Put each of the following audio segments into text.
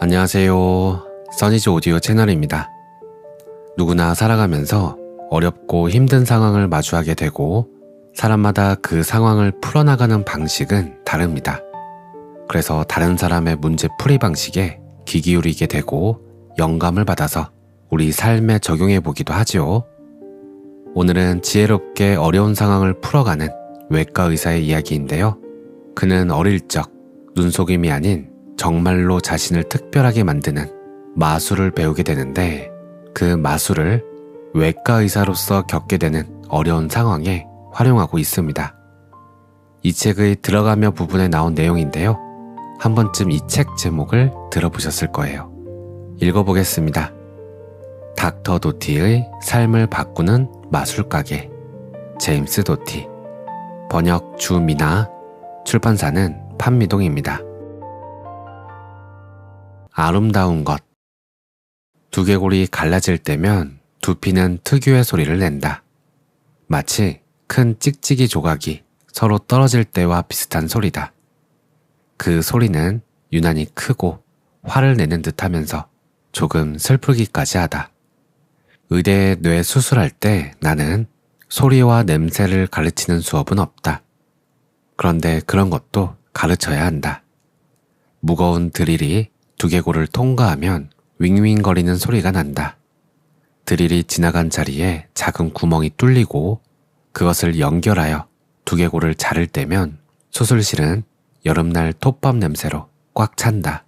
안녕하세요. 써니즈 오디오 채널입니다. 누구나 살아가면서 어렵고 힘든 상황을 마주하게 되고 사람마다 그 상황을 풀어나가는 방식은 다릅니다. 그래서 다른 사람의 문제 풀이 방식에 귀 기울이게 되고 영감을 받아서 우리 삶에 적용해 보기도 하지요. 오늘은 지혜롭게 어려운 상황을 풀어가는 외과 의사의 이야기인데요. 그는 어릴 적 눈속임이 아닌 정말로 자신을 특별하게 만드는 마술을 배우게 되는데 그 마술을 외과 의사로서 겪게 되는 어려운 상황에 활용하고 있습니다. 이 책의 들어가며 부분에 나온 내용인데요. 한 번쯤 이 책 제목을 들어보셨을 거예요. 읽어보겠습니다. 닥터 도티의 삶을 바꾸는 마술가게, 제임스 도티. 번역 주미나, 출판사는 판미동입니다. 아름다운 것. 두개골이 갈라질 때면 두피는 특유의 소리를 낸다. 마치 큰 찍찍이 조각이 서로 떨어질 때와 비슷한 소리다. 그 소리는 유난히 크고 화를 내는 듯 하면서 조금 슬프기까지 하다. 의대에 뇌 수술할 때 나는 소리와 냄새를 가르치는 수업은 없다. 그런데 그런 것도 가르쳐야 한다. 무거운 드릴이 두개골을 통과하면 윙윙거리는 소리가 난다. 드릴이 지나간 자리에 작은 구멍이 뚫리고 그것을 연결하여 두개골을 자를 때면 수술실은 여름날 톱밥 냄새로 꽉 찬다.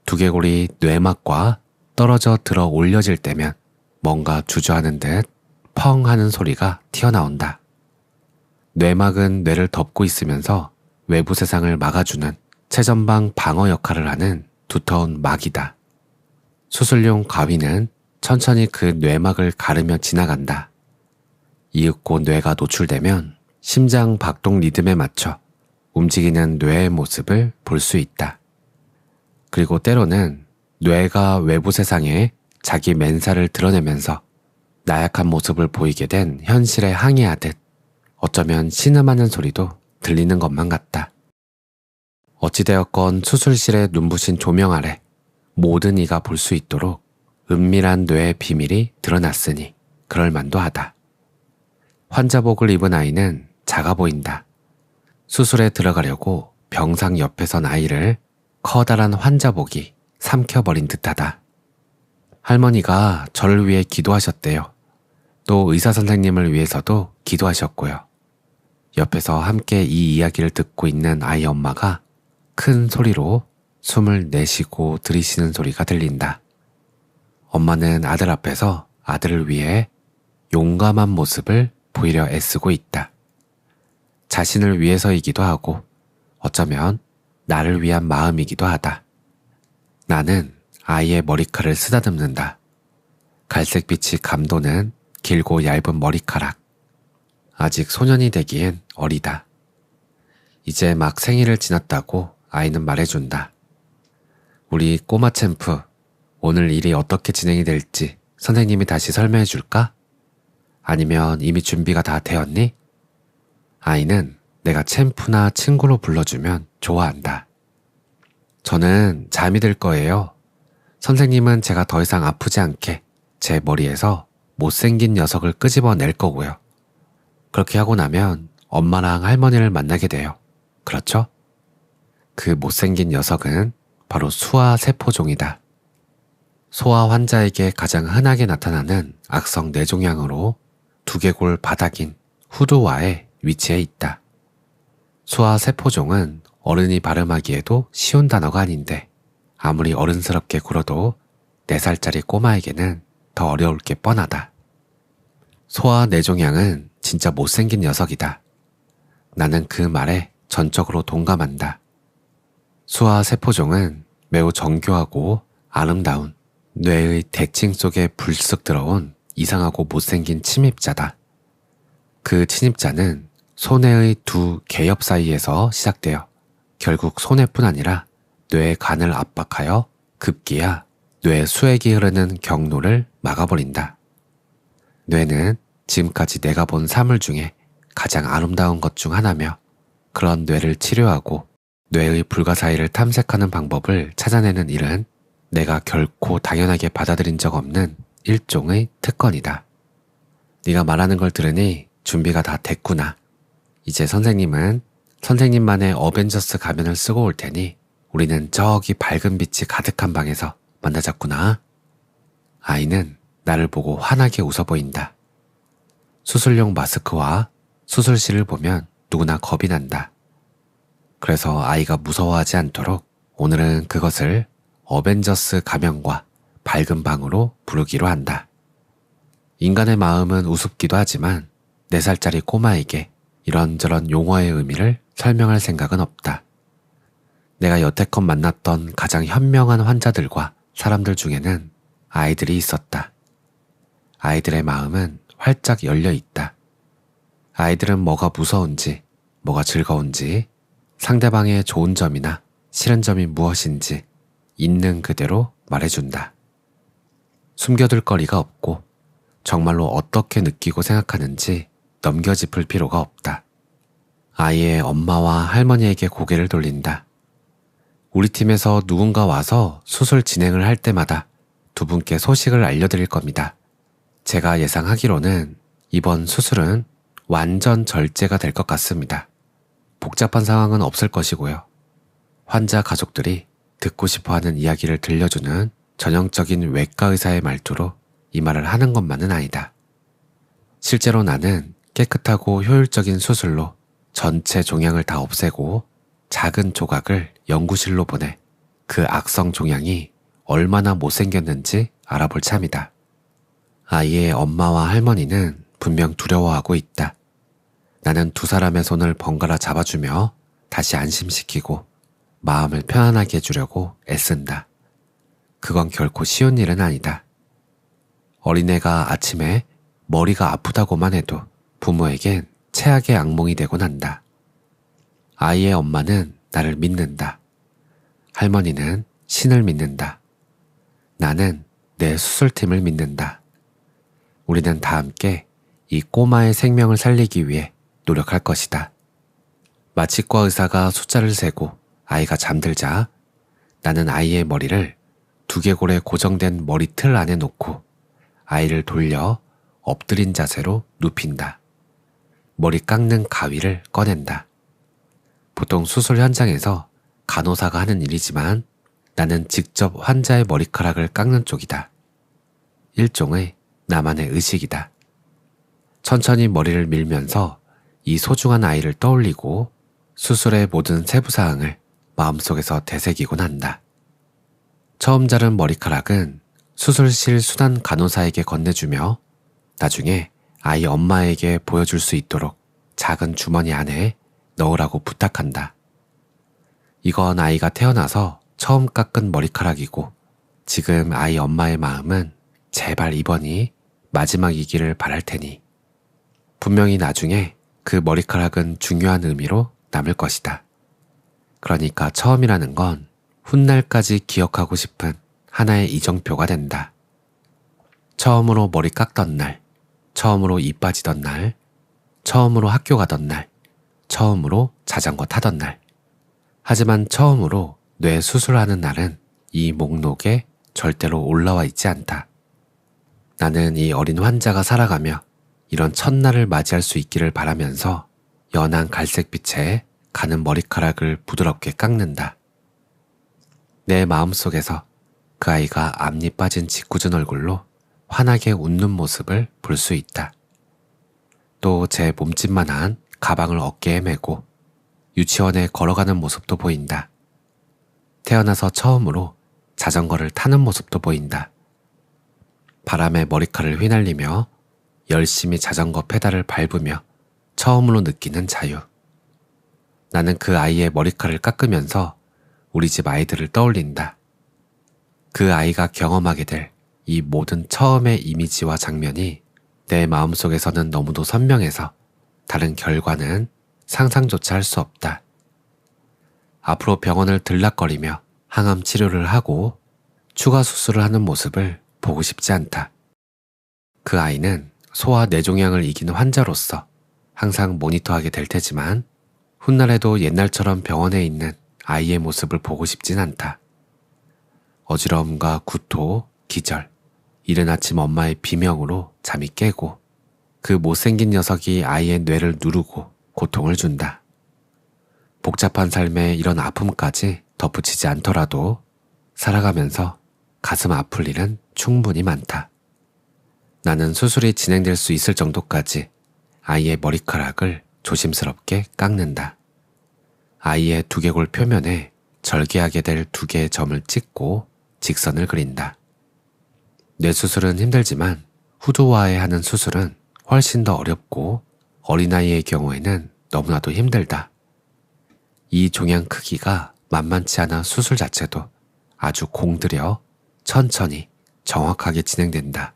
두개골이 뇌막과 떨어져 들어 올려질 때면 뭔가 주저하는 듯 펑 하는 소리가 튀어나온다. 뇌막은 뇌를 덮고 있으면서 외부 세상을 막아주는 최전방 방어 역할을 하는 두터운 막이다. 수술용 가위는 천천히 그 뇌막을 가르며 지나간다. 이윽고 뇌가 노출되면 심장 박동 리듬에 맞춰 움직이는 뇌의 모습을 볼 수 있다. 그리고 때로는 뇌가 외부 세상에 자기 맨살을 드러내면서 나약한 모습을 보이게 된 현실에 항의하듯 어쩌면 신음하는 소리도 들리는 것만 같다. 어찌되었건 수술실의 눈부신 조명 아래 모든 이가 볼 수 있도록 은밀한 뇌의 비밀이 드러났으니 그럴만도 하다. 환자복을 입은 아이는 작아 보인다. 수술에 들어가려고 병상 옆에 선 아이를 커다란 환자복이 삼켜버린 듯하다. 할머니가 저를 위해 기도하셨대요. 또 의사 선생님을 위해서도 기도하셨고요. 옆에서 함께 이 이야기를 듣고 있는 아이 엄마가 큰 소리로 숨을 내쉬고 들이쉬는 소리가 들린다. 엄마는 아들 앞에서 아들을 위해 용감한 모습을 보이려 애쓰고 있다. 자신을 위해서이기도 하고 어쩌면 나를 위한 마음이기도 하다. 나는 아이의 머리칼을 쓰다듬는다. 갈색빛이 감도는 길고 얇은 머리카락. 아직 소년이 되기엔 어리다. 이제 막 생일을 지났다고 아이는 말해준다. 우리 꼬마 챔프, 오늘 일이 어떻게 진행이 될지 선생님이 다시 설명해 줄까? 아니면 이미 준비가 다 되었니? 아이는 내가 챔프나 친구로 불러주면 좋아한다. 저는 잠이 들 거예요. 선생님은 제가 더 이상 아프지 않게 제 머리에서 못생긴 녀석을 끄집어낼 거고요. 그렇게 하고 나면 엄마랑 할머니를 만나게 돼요. 그렇죠? 그 못생긴 녀석은 바로 수화세포종이다. 소아 환자에게 가장 흔하게 나타나는 악성 뇌종양으로 두개골 바닥인 후두와에 위치해 있다. 수화세포종은 어른이 발음하기에도 쉬운 단어가 아닌데 아무리 어른스럽게 굴어도 4살짜리 꼬마에게는 더 어려울 게 뻔하다. 소아 뇌종양은 진짜 못생긴 녀석이다. 나는 그 말에 전적으로 동감한다. 수화세포종은 매우 정교하고 아름다운 뇌의 대칭 속에 불쑥 들어온 이상하고 못생긴 침입자다. 그 침입자는 소뇌의 두 개엽 사이에서 시작되어 결국 소뇌뿐 아니라 뇌의 간을 압박하여 급기야 뇌 수액이 흐르는 경로를 막아버린다. 뇌는 지금까지 내가 본 사물 중에 가장 아름다운 것 중 하나며 그런 뇌를 치료하고 뇌의 불가사의를 탐색하는 방법을 찾아내는 일은 내가 결코 당연하게 받아들인 적 없는 일종의 특권이다. 네가 말하는 걸 들으니 준비가 다 됐구나. 이제 선생님은 선생님만의 어벤져스 가면을 쓰고 올 테니 우리는 저기 밝은 빛이 가득한 방에서 만나자꾸나. 아이는 나를 보고 환하게 웃어 보인다. 수술용 마스크와 수술실을 보면 누구나 겁이 난다. 그래서 아이가 무서워하지 않도록 오늘은 그것을 어벤져스 가면과 밝은 방으로 부르기로 한다. 인간의 마음은 우습기도 하지만 4살짜리 꼬마에게 이런저런 용어의 의미를 설명할 생각은 없다. 내가 여태껏 만났던 가장 현명한 환자들과 사람들 중에는 아이들이 있었다. 아이들의 마음은 활짝 열려 있다. 아이들은 뭐가 무서운지, 뭐가 즐거운지, 상대방의 좋은 점이나 싫은 점이 무엇인지 있는 그대로 말해준다. 숨겨둘 거리가 없고 정말로 어떻게 느끼고 생각하는지 넘겨짚을 필요가 없다. 아이의 엄마와 할머니에게 고개를 돌린다. 우리 팀에서 누군가 와서 수술 진행을 할 때마다 두 분께 소식을 알려드릴 겁니다. 제가 예상하기로는 이번 수술은 완전 절제가 될 것 같습니다. 복잡한 상황은 없을 것이고요. 환자 가족들이 듣고 싶어하는 이야기를 들려주는 전형적인 외과 의사의 말투로 이 말을 하는 것만은 아니다. 실제로 나는 깨끗하고 효율적인 수술로 전체 종양을 다 없애고 작은 조각을 연구실로 보내 그 악성 종양이 얼마나 못생겼는지 알아볼 참이다. 아이의 엄마와 할머니는 분명 두려워하고 있다. 나는 두 사람의 손을 번갈아 잡아주며 다시 안심시키고 마음을 편안하게 해주려고 애쓴다. 그건 결코 쉬운 일은 아니다. 어린애가 아침에 머리가 아프다고만 해도 부모에겐 최악의 악몽이 되곤 한다. 아이의 엄마는 나를 믿는다. 할머니는 신을 믿는다. 나는 내 수술팀을 믿는다. 우리는 다 함께 이 꼬마의 생명을 살리기 위해 노력할 것이다. 마취과 의사가 숫자를 세고 아이가 잠들자 나는 아이의 머리를 두개골에 고정된 머리틀 안에 놓고 아이를 돌려 엎드린 자세로 눕힌다. 머리 깎는 가위를 꺼낸다. 보통 수술 현장에서 간호사가 하는 일이지만 나는 직접 환자의 머리카락을 깎는 쪽이다. 일종의 나만의 의식이다. 천천히 머리를 밀면서 이 소중한 아이를 떠올리고 수술의 모든 세부사항을 마음속에서 되새기곤 한다. 처음 자른 머리카락은 수술실 수단 간호사에게 건네주며 나중에 아이 엄마에게 보여줄 수 있도록 작은 주머니 안에 넣으라고 부탁한다. 이건 아이가 태어나서 처음 깎은 머리카락이고 지금 아이 엄마의 마음은 제발 이번이 마지막이기를 바랄 테니 분명히 나중에 그 머리카락은 중요한 의미로 남을 것이다. 그러니까 처음이라는 건 훗날까지 기억하고 싶은 하나의 이정표가 된다. 처음으로 머리 깎던 날, 처음으로 이 빠지던 날, 처음으로 학교 가던 날, 처음으로 자전거 타던 날. 하지만 처음으로 뇌 수술하는 날은 이 목록에 절대로 올라와 있지 않다. 나는 이 어린 환자가 살아가며 이런 첫날을 맞이할 수 있기를 바라면서 연한 갈색빛에 가는 머리카락을 부드럽게 깎는다. 내 마음속에서 그 아이가 앞니 빠진 짓궂은 얼굴로 환하게 웃는 모습을 볼 수 있다. 또 제 몸집만한 가방을 어깨에 메고 유치원에 걸어가는 모습도 보인다. 태어나서 처음으로 자전거를 타는 모습도 보인다. 바람에 머리카락을 휘날리며 열심히 자전거 페달을 밟으며 처음으로 느끼는 자유. 나는 그 아이의 머리카락을 깎으면서 우리 집 아이들을 떠올린다. 그 아이가 경험하게 될 이 모든 처음의 이미지와 장면이 내 마음속에서는 너무도 선명해서 다른 결과는 상상조차 할 수 없다. 앞으로 병원을 들락거리며 항암 치료를 하고 추가 수술을 하는 모습을 보고 싶지 않다. 그 아이는 소아 뇌종양을 이기는 환자로서 항상 모니터하게 될 테지만 훗날에도 옛날처럼 병원에 있는 아이의 모습을 보고 싶진 않다. 어지러움과 구토, 기절, 이른 아침 엄마의 비명으로 잠이 깨고 그 못생긴 녀석이 아이의 뇌를 누르고 고통을 준다. 복잡한 삶에 이런 아픔까지 덧붙이지 않더라도 살아가면서 가슴 아플 일은 충분히 많다. 나는 수술이 진행될 수 있을 정도까지 아이의 머리카락을 조심스럽게 깎는다. 아이의 두개골 표면에 절개하게 될 2개의 점을 찍고 직선을 그린다. 뇌수술은 힘들지만 후두와에 하는 수술은 훨씬 더 어렵고 어린아이의 경우에는 너무나도 힘들다. 이 종양 크기가 만만치 않아 수술 자체도 아주 공들여 천천히 정확하게 진행된다.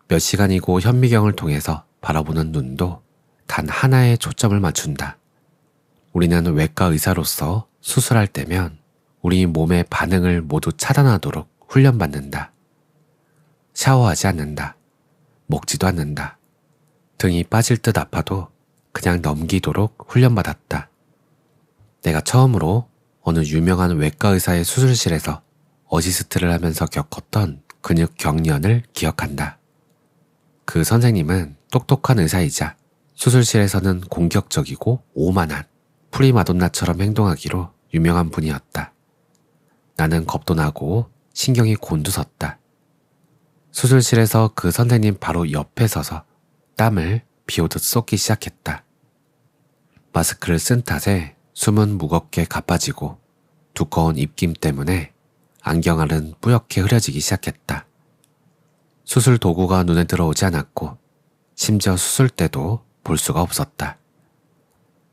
몇 시간이고 현미경을 통해서 바라보는 눈도 단 하나에 초점을 맞춘다. 우리는 외과 의사로서 수술할 때면 우리 몸의 반응을 모두 차단하도록 훈련받는다. 샤워하지 않는다. 먹지도 않는다. 등이 빠질 듯 아파도 그냥 넘기도록 훈련받았다. 내가 처음으로 어느 유명한 외과 의사의 수술실에서 어시스트를 하면서 겪었던 근육 경련을 기억한다. 그 선생님은 똑똑한 의사이자 수술실에서는 공격적이고 오만한 프리마돈나처럼 행동하기로 유명한 분이었다. 나는 겁도 나고 신경이 곤두섰다. 수술실에서 그 선생님 바로 옆에 서서 땀을 비오듯 쏟기 시작했다. 마스크를 쓴 탓에 숨은 무겁게 가빠지고 두꺼운 입김 때문에 안경알은 뿌옇게 흐려지기 시작했다. 수술 도구가 눈에 들어오지 않았고 심지어 수술 때도 볼 수가 없었다.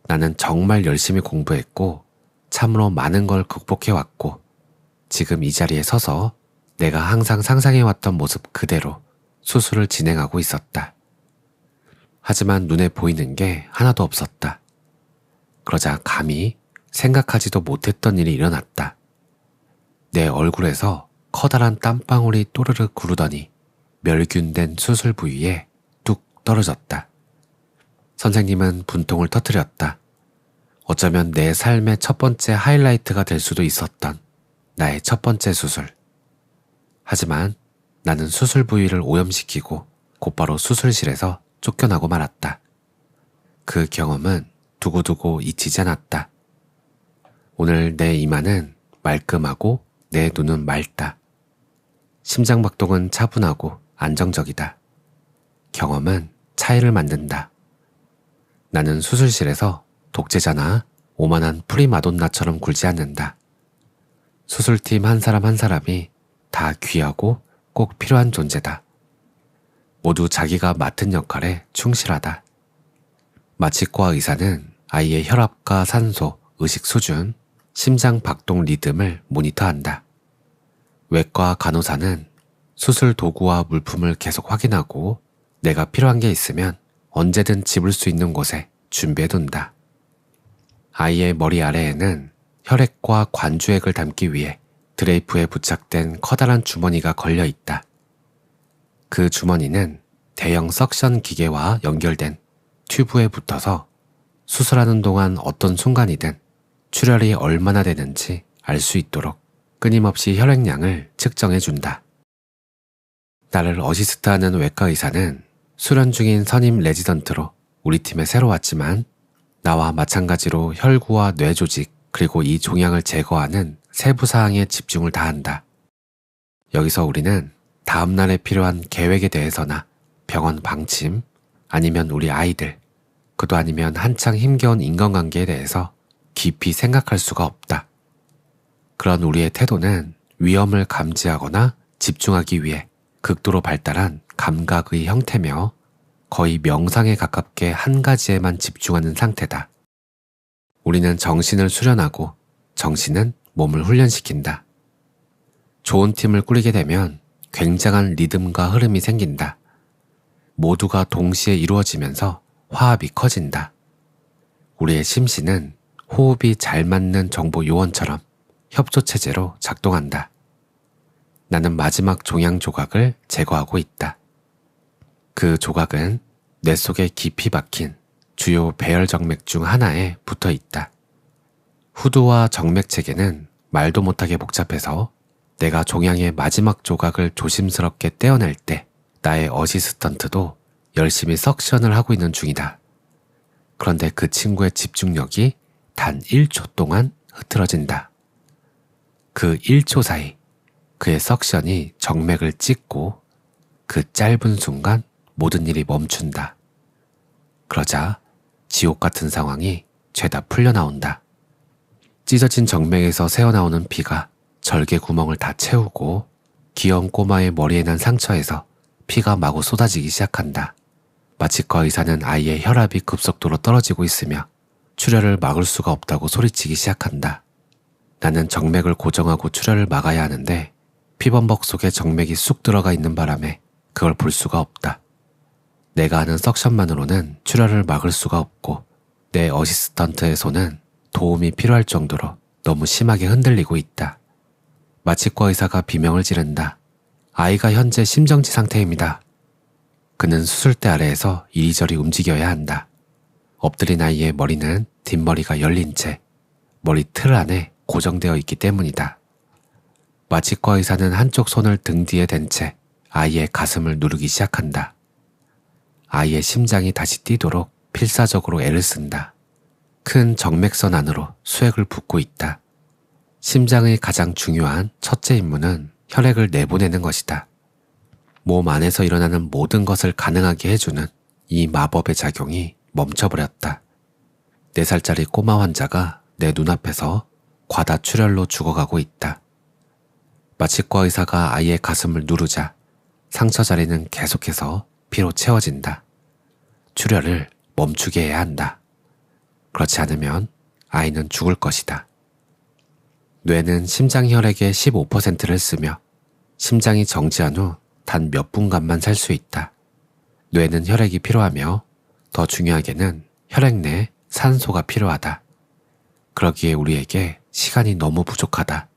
나는 정말 열심히 공부했고 참으로 많은 걸 극복해왔고 지금 이 자리에 서서 내가 항상 상상해왔던 모습 그대로 수술을 진행하고 있었다. 하지만 눈에 보이는 게 하나도 없었다. 그러자 감히 생각하지도 못했던 일이 일어났다. 내 얼굴에서 커다란 땀방울이 또르르 구르더니 멸균된 수술 부위에 뚝 떨어졌다. 선생님은 분통을 터뜨렸다. 어쩌면 내 삶의 첫 번째 하이라이트가 될 수도 있었던 나의 첫 번째 수술. 하지만 나는 수술 부위를 오염시키고 곧바로 수술실에서 쫓겨나고 말았다. 그 경험은 두고두고 잊히지 않았다. 오늘 내 이마는 말끔하고 내 눈은 맑다. 심장박동은 차분하고 안정적이다. 경험은 차이를 만든다. 나는 수술실에서 독재자나 오만한 프리마돈나처럼 굴지 않는다. 수술팀 한 사람 한 사람이 다 귀하고 꼭 필요한 존재다. 모두 자기가 맡은 역할에 충실하다. 마취과 의사는 아이의 혈압과 산소, 의식 수준, 심장 박동 리듬을 모니터한다. 외과 간호사는 수술 도구와 물품을 계속 확인하고 내가 필요한 게 있으면 언제든 집을 수 있는 곳에 준비해둔다. 아이의 머리 아래에는 혈액과 관주액을 담기 위해 드레이프에 부착된 커다란 주머니가 걸려 있다. 그 주머니는 대형 석션 기계와 연결된 튜브에 붙어서 수술하는 동안 어떤 순간이든 출혈이 얼마나 되는지 알 수 있도록 끊임없이 혈액량을 측정해준다. 나를 어시스트하는 외과 의사는 수련 중인 선임 레지던트로 우리 팀에 새로 왔지만 나와 마찬가지로 혈구와 뇌 조직 그리고 이 종양을 제거하는 세부 사항에 집중을 다한다. 여기서 우리는 다음 날에 필요한 계획에 대해서나 병원 방침 아니면 우리 아이들 그도 아니면 한창 힘겨운 인간관계에 대해서 깊이 생각할 수가 없다. 그런 우리의 태도는 위험을 감지하거나 집중하기 위해 극도로 발달한 감각의 형태며 거의 명상에 가깝게 한 가지에만 집중하는 상태다. 우리는 정신을 수련하고 정신은 몸을 훈련시킨다. 좋은 팀을 꾸리게 되면 굉장한 리듬과 흐름이 생긴다. 모두가 동시에 이루어지면서 화합이 커진다. 우리의 심신은 호흡이 잘 맞는 정보 요원처럼 협조체제로 작동한다. 나는 마지막 종양 조각을 제거하고 있다. 그 조각은 뇌 속에 깊이 박힌 주요 배열 정맥 중 하나에 붙어 있다. 후두와 정맥 체계는 말도 못하게 복잡해서 내가 종양의 마지막 조각을 조심스럽게 떼어낼 때 나의 어시스턴트도 열심히 석션을 하고 있는 중이다. 그런데 그 친구의 집중력이 단 1초 동안 흐트러진다. 그 1초 사이 그의 석션이 정맥을 찍고 그 짧은 순간 모든 일이 멈춘다. 그러자 지옥 같은 상황이 죄다 풀려나온다. 찢어진 정맥에서 새어나오는 피가 절개 구멍을 다 채우고 귀여운 꼬마의 머리에 난 상처에서 피가 마구 쏟아지기 시작한다. 마취과 의사는 아이의 혈압이 급속도로 떨어지고 있으며 출혈을 막을 수가 없다고 소리치기 시작한다. 나는 정맥을 고정하고 출혈을 막아야 하는데 피범벅 속에 정맥이 쑥 들어가 있는 바람에 그걸 볼 수가 없다. 내가 하는 석션만으로는 출혈을 막을 수가 없고 내 어시스턴트의 손은 도움이 필요할 정도로 너무 심하게 흔들리고 있다. 마취과 의사가 비명을 지른다. 아이가 현재 심정지 상태입니다. 그는 수술대 아래에서 이리저리 움직여야 한다. 엎드린 아이의 머리는 뒷머리가 열린 채 머리 틀 안에 고정되어 있기 때문이다. 마취과 의사는 한쪽 손을 등 뒤에 댄 채 아이의 가슴을 누르기 시작한다. 아이의 심장이 다시 뛰도록 필사적으로 애를 쓴다. 큰 정맥선 안으로 수액을 붓고 있다. 심장의 가장 중요한 첫째 임무는 혈액을 내보내는 것이다. 몸 안에서 일어나는 모든 것을 가능하게 해주는 이 마법의 작용이 멈춰버렸다. 4살짜리 꼬마 환자가 내 눈앞에서 과다출혈로 죽어가고 있다. 마취과 의사가 아이의 가슴을 누르자 상처 자리는 계속해서 피로 채워진다. 출혈을 멈추게 해야 한다. 그렇지 않으면 아이는 죽을 것이다. 뇌는 심장 혈액의 15%를 쓰며 심장이 정지한 후 단 몇 분간만 살 수 있다. 뇌는 혈액이 필요하며 더 중요하게는 혈액 내 산소가 필요하다. 그러기에 우리에게 시간이 너무 부족하다.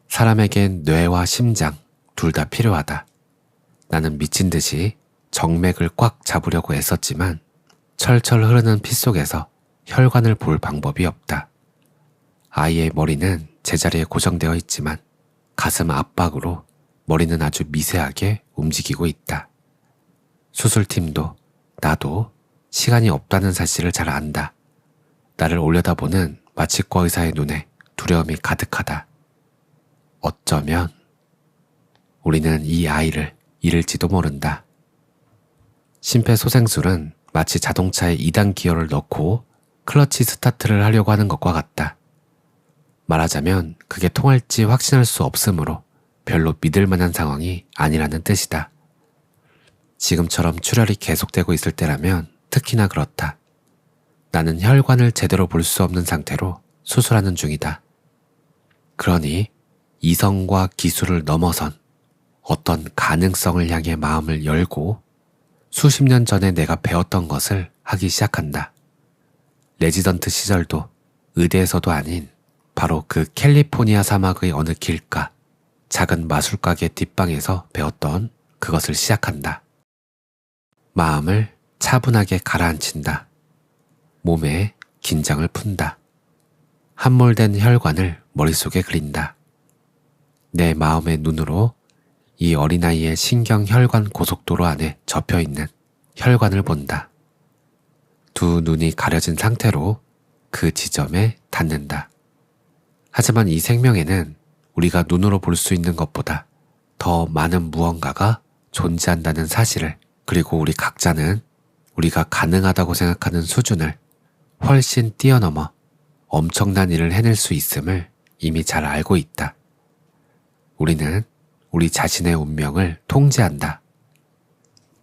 사람에겐 뇌와 심장 둘 다 필요하다. 나는 미친 듯이 정맥을 꽉 잡으려고 애썼지만 철철 흐르는 피 속에서 혈관을 볼 방법이 없다. 아이의 머리는 제자리에 고정되어 있지만 가슴 압박으로 머리는 아주 미세하게 움직이고 있다. 수술팀도 나도 시간이 없다는 사실을 잘 안다. 나를 올려다보는 마취과 의사의 눈에 두려움이 가득하다. 어쩌면 우리는 이 아이를 잃을지도 모른다. 심폐소생술은 마치 자동차에 2단 기어를 넣고 클러치 스타트를 하려고 하는 것과 같다. 말하자면 그게 통할지 확신할 수 없으므로 별로 믿을 만한 상황이 아니라는 뜻이다. 지금처럼 출혈이 계속되고 있을 때라면 특히나 그렇다. 나는 혈관을 제대로 볼 수 없는 상태로 수술하는 중이다. 그러니 이성과 기술을 넘어선 어떤 가능성을 향해 마음을 열고 수십 년 전에 내가 배웠던 것을 하기 시작한다. 레지던트 시절도 의대에서도 아닌 바로 그 캘리포니아 사막의 어느 길가 작은 마술가게 뒷방에서 배웠던 그것을 시작한다. 마음을 차분하게 가라앉힌다. 몸에 긴장을 푼다. 함몰된 혈관을 머릿속에 그린다. 내 마음의 눈으로 이 어린아이의 신경혈관 고속도로 안에 접혀있는 혈관을 본다. 두 눈이 가려진 상태로 그 지점에 닿는다. 하지만 이 생명에는 우리가 눈으로 볼 수 있는 것보다 더 많은 무언가가 존재한다는 사실을, 그리고 우리 각자는 우리가 가능하다고 생각하는 수준을 훨씬 뛰어넘어 엄청난 일을 해낼 수 있음을 이미 잘 알고 있다. 우리는 우리 자신의 운명을 통제한다.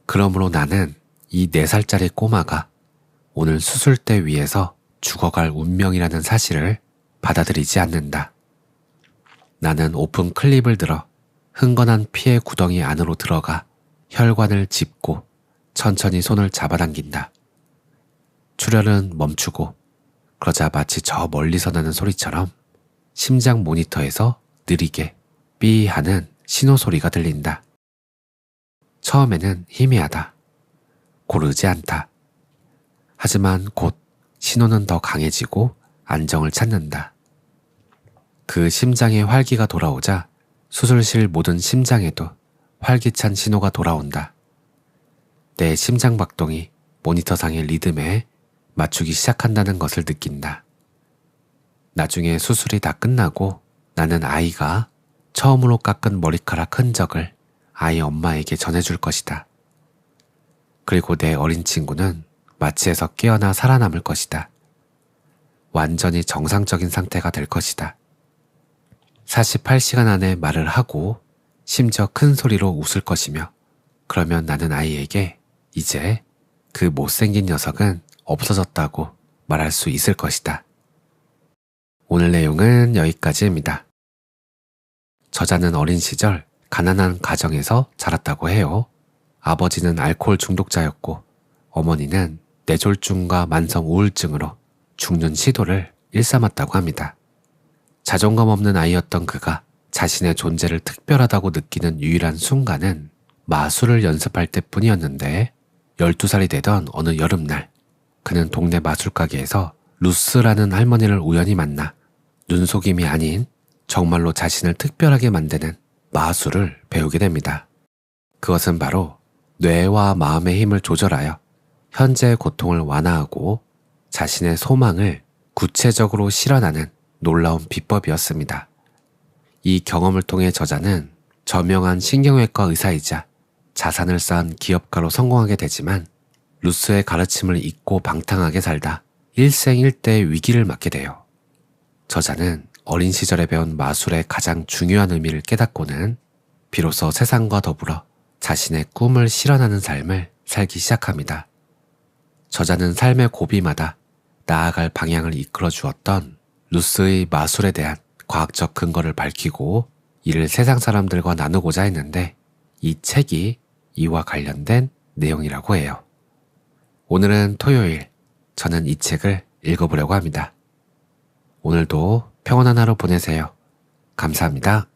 그러므로 나는 이 4살짜리 꼬마가 오늘 수술대 위에서 죽어갈 운명이라는 사실을 받아들이지 않는다. 나는 오픈 클립을 들어 흥건한 피의 구덩이 안으로 들어가 혈관을 짚고 천천히 손을 잡아당긴다. 출혈은 멈추고 그러자 마치 저 멀리서 나는 소리처럼 심장 모니터에서 느리게 삐 하는 신호 소리가 들린다. 처음에는 희미하다. 고르지 않다. 하지만 곧 신호는 더 강해지고 안정을 찾는다. 그 심장에 활기가 돌아오자 수술실 모든 심장에도 활기찬 신호가 돌아온다. 내 심장 박동이 모니터상의 리듬에 맞추기 시작한다는 것을 느낀다. 나중에 수술이 다 끝나고 나는 아이가 처음으로 깎은 머리카락 흔적을 아이 엄마에게 전해줄 것이다. 그리고 내 어린 친구는 마취에서 깨어나 살아남을 것이다. 완전히 정상적인 상태가 될 것이다. 48시간 안에 말을 하고 심지어 큰 소리로 웃을 것이며, 그러면 나는 아이에게 이제 그 못생긴 녀석은 없어졌다고 말할 수 있을 것이다. 오늘 내용은 여기까지입니다. 저자는 어린 시절 가난한 가정에서 자랐다고 해요. 아버지는 알코올 중독자였고 어머니는 뇌졸중과 만성 우울증으로 죽는 시도를 일삼았다고 합니다. 자존감 없는 아이였던 그가 자신의 존재를 특별하다고 느끼는 유일한 순간은 마술을 연습할 때뿐이었는데, 12살이 되던 어느 여름날 그는 동네 마술가게에서 루스라는 할머니를 우연히 만나 눈속임이 아닌 정말로 자신을 특별하게 만드는 마술을 배우게 됩니다. 그것은 바로 뇌와 마음의 힘을 조절하여 현재의 고통을 완화하고 자신의 소망을 구체적으로 실현하는 놀라운 비법이었습니다. 이 경험을 통해 저자는 저명한 신경외과 의사이자 자산을 쌓은 기업가로 성공하게 되지만, 루스의 가르침을 잊고 방탕하게 살다 일생일대의 위기를 맞게 돼요. 저자는 어린 시절에 배운 마술의 가장 중요한 의미를 깨닫고는 비로소 세상과 더불어 자신의 꿈을 실현하는 삶을 살기 시작합니다. 저자는 삶의 고비마다 나아갈 방향을 이끌어 주었던 루스의 마술에 대한 과학적 근거를 밝히고 이를 세상 사람들과 나누고자 했는데, 이 책이 이와 관련된 내용이라고 해요. 오늘은 토요일, 저는 이 책을 읽어보려고 합니다. 오늘도 평온한 하루 보내세요. 감사합니다.